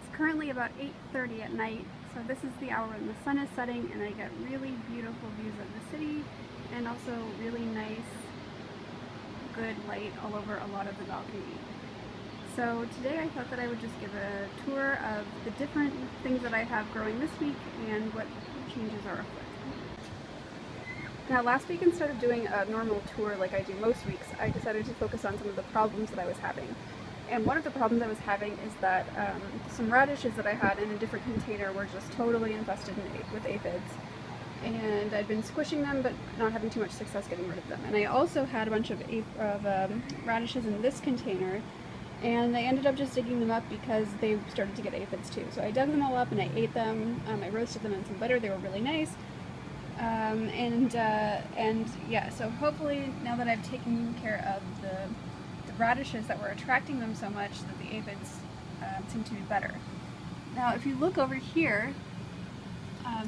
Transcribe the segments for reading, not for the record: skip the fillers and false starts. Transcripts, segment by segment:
It's currently about 8:30 at night, so this is the hour when the sun is setting and I get really beautiful views of the city and also really nice, good light all over a lot of the balcony. So today I thought that I would just give a tour of the different things that I have growing this week and what changes are afoot. Now last week, instead of doing a normal tour like I do most weeks, I decided to focus on some of the problems that I was having. And one of the problems I was having is that some radishes that I had in a different container were just totally infested with aphids. And I'd been squishing them but not having too much success getting rid of them. And I also had a bunch of radishes in this container, and I ended up just digging them up because they started to get aphids too. So I dug them all up and I ate them. I roasted them in some butter. They were really nice. And yeah, so hopefully now that I've taken care of the radishes that were attracting them so much, that the aphids seem to be better. Now if you look over here,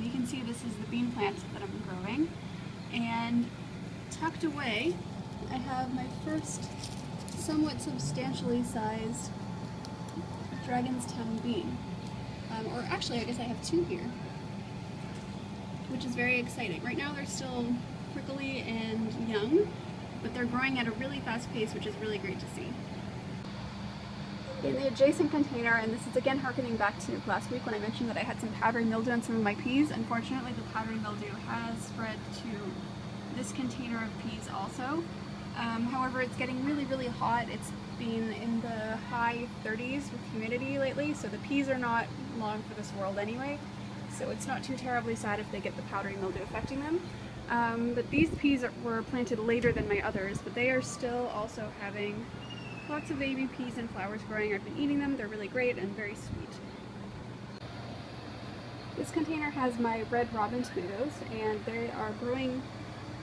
you can see this is the bean plant that I'm growing, and tucked away I have my first somewhat substantially sized Dragon's Tongue bean. Or actually I guess I have two here, which is very exciting. Right now they're still prickly and young, but they're growing at a really fast pace, which is really great to see. In the adjacent container, and this is again harkening back to last week when I mentioned that I had some powdery mildew on some of my peas, unfortunately the powdery mildew has spread to this container of peas also. However, it's getting really hot. It's been in the high 30s with humidity lately, so the peas are not long for this world anyway, so it's not too terribly sad if they get the powdery mildew affecting them. But these peas were planted later than my others, but they are still also having lots of baby peas and flowers growing. I've been eating them. They're really great and very sweet. This container has my red robin tomatoes, and they are growing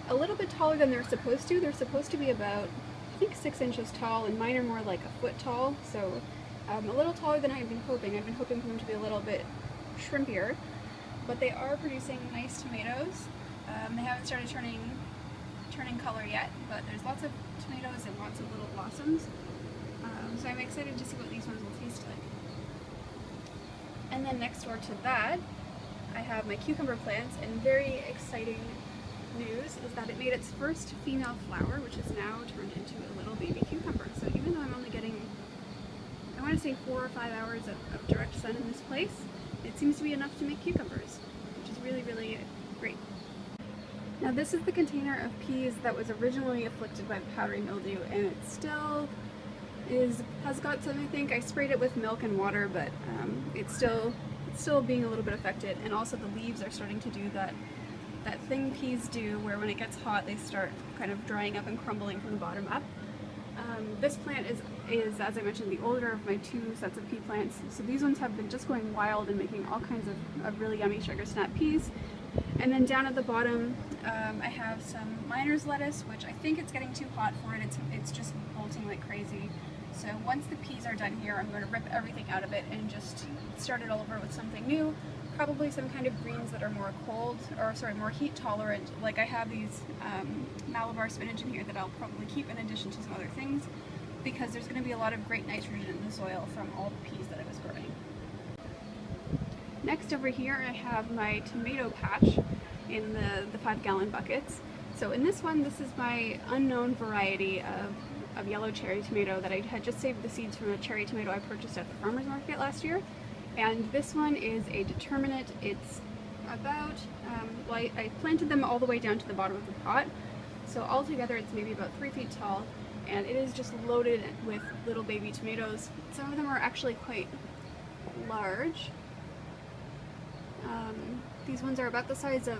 a little bit taller than they're supposed to. They're supposed to be about, I think, 6 inches tall, and mine are more like a foot tall, so a little taller than I've been hoping. I've been hoping for them to be a little bit shrimpier, but they are producing nice tomatoes. They haven't started turning color yet, but there's lots of tomatoes and lots of little blossoms. So I'm excited to see what these ones will taste like. And then next door to that, I have my cucumber plants, and very exciting news is that it made its first female flower, which is now turned into a little baby cucumber. So even though I'm only getting, I want to say 4 or 5 hours of direct sun in this place, it seems to be enough to make cucumbers, which is really great. Now this is the container of peas that was originally afflicted by powdery mildew, and it still has got some. I think I sprayed it with milk and water, but it's still being a little bit affected, and also the leaves are starting to do that thing peas do, where when it gets hot they start kind of drying up and crumbling from the bottom up. This plant is, as I mentioned, the older of my 2 sets of pea plants, so these ones have been just going wild and making all kinds of really yummy sugar snap peas. And then down at the bottom I have some miner's lettuce, which I think it's getting too hot for it. It's just bolting like crazy. So once the peas are done here, I'm going to rip everything out of it and just start it all over with something new. Probably some kind of greens that are more more heat tolerant. Like I have these Malabar spinach in here that I'll probably keep in addition to some other things, because there's going to be a lot of great nitrogen in the soil from all the peas that I was growing. Next over here I have my tomato patch in the 5-gallon buckets. So in this one, this is my unknown variety of yellow cherry tomato that I had just saved the seeds from a cherry tomato I purchased at the farmer's market last year. And this one is a determinate. It's about, well, I planted them all the way down to the bottom of the pot, so altogether it's maybe about 3 feet tall, and it is just loaded with little baby tomatoes. Some of them are actually quite large. These ones are about the size of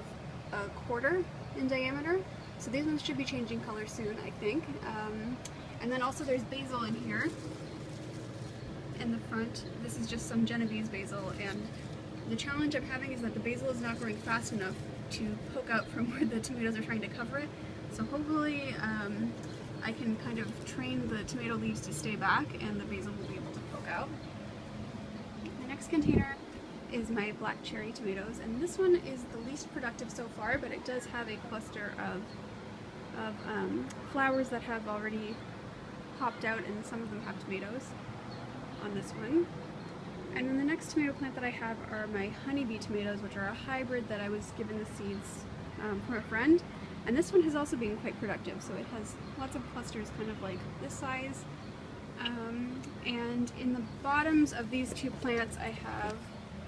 a quarter in diameter, so these ones should be changing color soon, I think. And then also there's basil in here in the front. This is just some Genovese basil, and the challenge I'm having is that the basil is not growing fast enough to poke out from where the tomatoes are trying to cover it. So hopefully I can kind of train the tomato leaves to stay back and the basil will be able to poke out. The next container is my black cherry tomatoes, and this one is the least productive so far, but it does have a cluster of flowers that have already popped out, and some of them have tomatoes on this one. And then the next tomato plant that I have are my honeybee tomatoes, which are a hybrid that I was given the seeds from a friend. And this one has also been quite productive, so it has lots of clusters kind of like this size. And in the bottoms of these two plants I have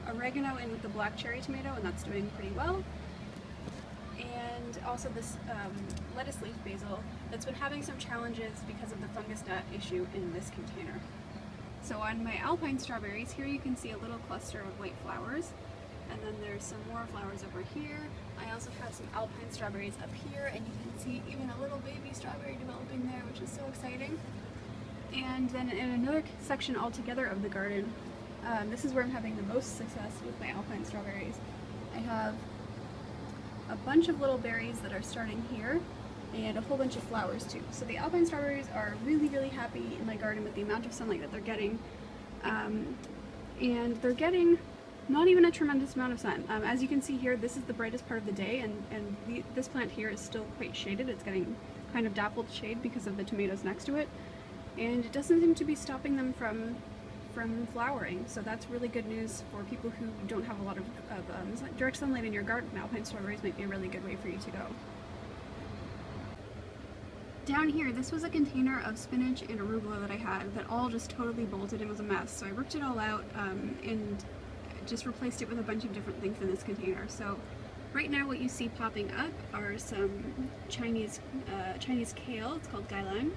oregano in with the black cherry tomato, and that's doing pretty well. And also this lettuce leaf basil that's been having some challenges because of the fungus gnat issue in this container. So on my alpine strawberries, here you can see a little cluster of white flowers, and then there's some more flowers over here. I also have some alpine strawberries up here, and you can see even a little baby strawberry developing there, which is so exciting. And then in another section altogether of the garden, this is where I'm having the most success with my alpine strawberries. I have a bunch of little berries that are starting here, and a whole bunch of flowers too. So the alpine strawberries are really, really happy in my garden with the amount of sunlight that they're getting. And they're getting not even a tremendous amount of sun. As you can see here, this is the brightest part of the day, and this plant here is still quite shaded. It's getting kind of dappled shade because of the tomatoes next to it. And it doesn't seem to be stopping them from flowering, so that's really good news for people who don't have a lot of direct sunlight in your garden. Alpine strawberries might be a really good way for you to go. Down here, this was a container of spinach and arugula that I had that all just totally bolted and was a mess, so I ripped it all out and just replaced it with a bunch of different things in this container. So right now what you see popping up are some Chinese kale, it's called gailan,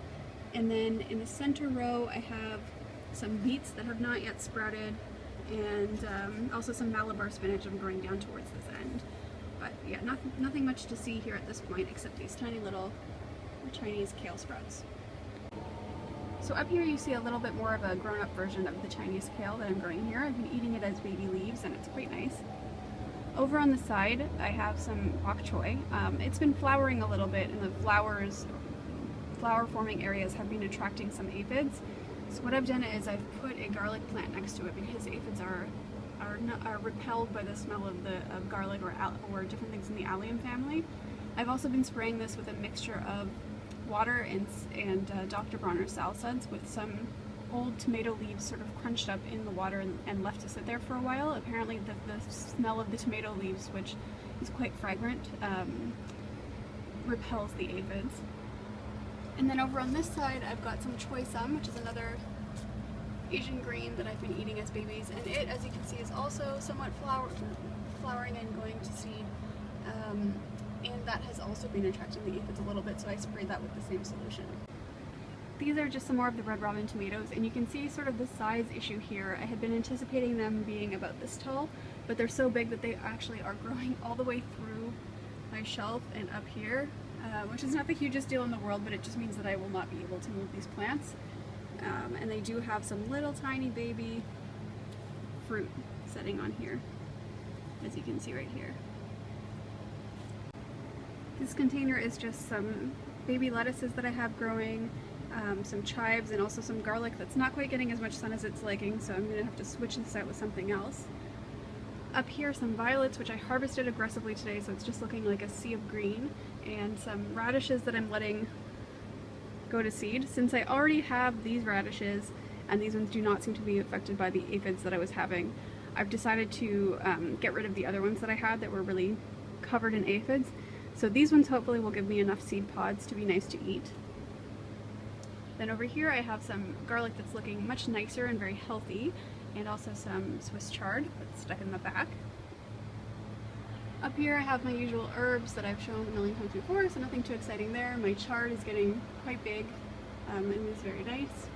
and then in the center row I have some beets that have not yet sprouted, and also some Malabar spinach I'm growing down towards this end. But yeah, nothing much to see here at this point except these tiny little Chinese kale sprouts. So up here you see a little bit more of a grown-up version of the Chinese kale that I'm growing here. I've been eating it as baby leaves and it's quite nice. Over on the side I have some bok choy. It's been flowering a little bit, and the flower forming areas have been attracting some aphids. So what I've done is I've put a garlic plant next to it because aphids are repelled by the smell of garlic or different things in the allium family. I've also been spraying this with a mixture of water and Dr. Bronner salsuds with some old tomato leaves sort of crunched up in the water and left to sit there for a while. Apparently the smell of the tomato leaves, which is quite fragrant, repels the aphids. And then over on this side I've got some choy sum, which is another Asian green that I've been eating as babies, and it, as you can see, is also somewhat flowering and going to seed. And that has also been attracting the aphids a little bit, so I sprayed that with the same solution. These are just some more of the red robin tomatoes, and you can see sort of the size issue here. I had been anticipating them being about this tall, but they're so big that they actually are growing all the way through my shelf and up here, which is not the hugest deal in the world, but it just means that I will not be able to move these plants. And they do have some little tiny baby fruit setting on here, as you can see right here. This container is just some baby lettuces that I have growing, some chives, and also some garlic that's not quite getting as much sun as it's liking, so I'm going to have to switch this out with something else. Up here, some violets, which I harvested aggressively today, so it's just looking like a sea of green, and some radishes that I'm letting go to seed. Since I already have these radishes, and these ones do not seem to be affected by the aphids that I was having, I've decided to get rid of the other ones that I had that were really covered in aphids. So these ones hopefully will give me enough seed pods to be nice to eat. Then over here I have some garlic that's looking much nicer and very healthy, and also some Swiss chard that's stuck in the back. Up here I have my usual herbs that I've shown a million times before, so nothing too exciting there. My chard is getting quite big and is very nice.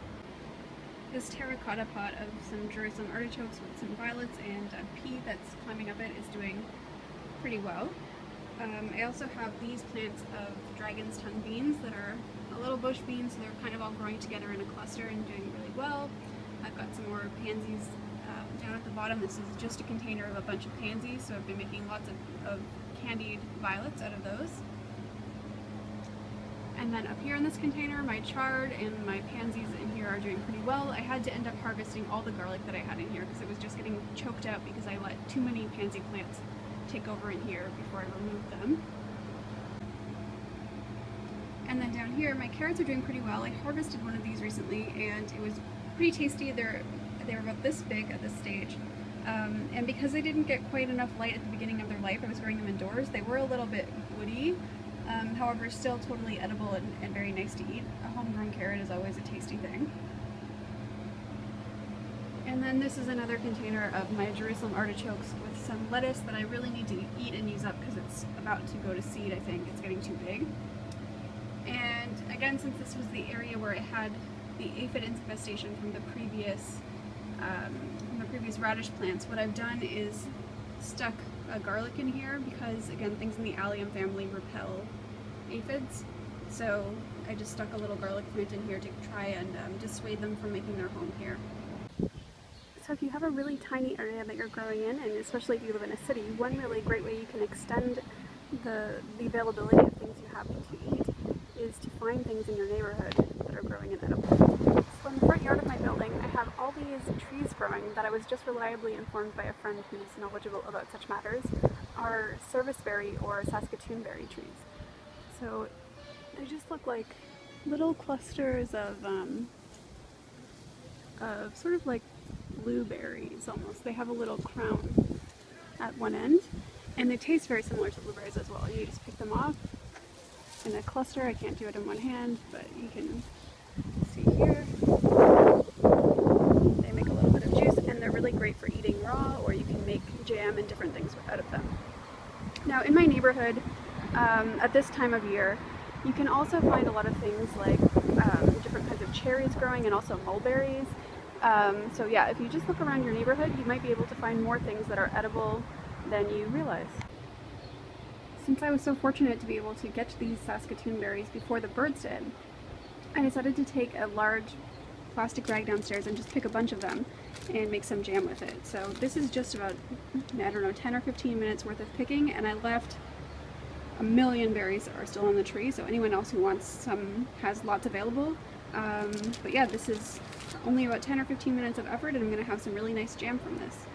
This terracotta pot of some Jerusalem artichokes with some violets and a pea that's climbing up it is doing pretty well. I also have these plants of dragon's tongue beans that are a little bush beans, so they're kind of all growing together in a cluster and doing really well. I've got some more pansies down at the bottom. This is just a container of a bunch of pansies, so I've been making lots of candied violets out of those. And then up here in this container, my chard and my pansies in here are doing pretty well. I had to end up harvesting all the garlic that I had in here because it was just getting choked out because I let too many pansy plants take over in here before I removed them. And then down here, my carrots are doing pretty well. I harvested one of these recently and it was pretty tasty. They're They were about this big at this stage. And because they didn't get quite enough light at the beginning of their life, I was growing them indoors, they were a little bit woody, however still totally edible and very nice to eat. A homegrown carrot is always a tasty thing. And then this is another container of my Jerusalem artichokes with some lettuce that I really need to eat and use up because it's about to go to seed, I think. It's getting too big. And again, since this was the area where I had the aphid infestation from the previous radish plants, what I've done is stuck a garlic in here because, again, things in the allium family repel aphids. So I just stuck a little garlic plant in here to try and dissuade them from making their home here. So if you have a really tiny area that you're growing in, and especially if you live in a city, one really great way you can extend the availability of things you have to eat is to find things in your neighborhood that are growing and edible. So in the front yard of my building, I have all these trees growing that I was just reliably informed by a friend who's knowledgeable about such matters are serviceberry or saskatoon berry trees. So they just look like little clusters of sort of like blueberries almost. They have a little crown at one end, and they taste very similar to blueberries as well. You just pick them off in a cluster. I can't do it in one hand, but you can see here. They make a little bit of juice, and they're really great for eating raw, or you can make jam and different things out of them. Now in my neighborhood, at this time of year, you can also find a lot of things like different kinds of cherries growing and also mulberries. So yeah, if you just look around your neighborhood, you might be able to find more things that are edible than you realize. Since I was so fortunate to be able to get these saskatoon berries before the birds did, I decided to take a large plastic bag downstairs and just pick a bunch of them and make some jam with it. So this is just about, I don't know, 10 or 15 minutes worth of picking, and I left a million berries that are still on the tree, so anyone else who wants some has lots available. But yeah, this is only about 10 or 15 minutes of effort, and I'm going to have some really nice jam from this.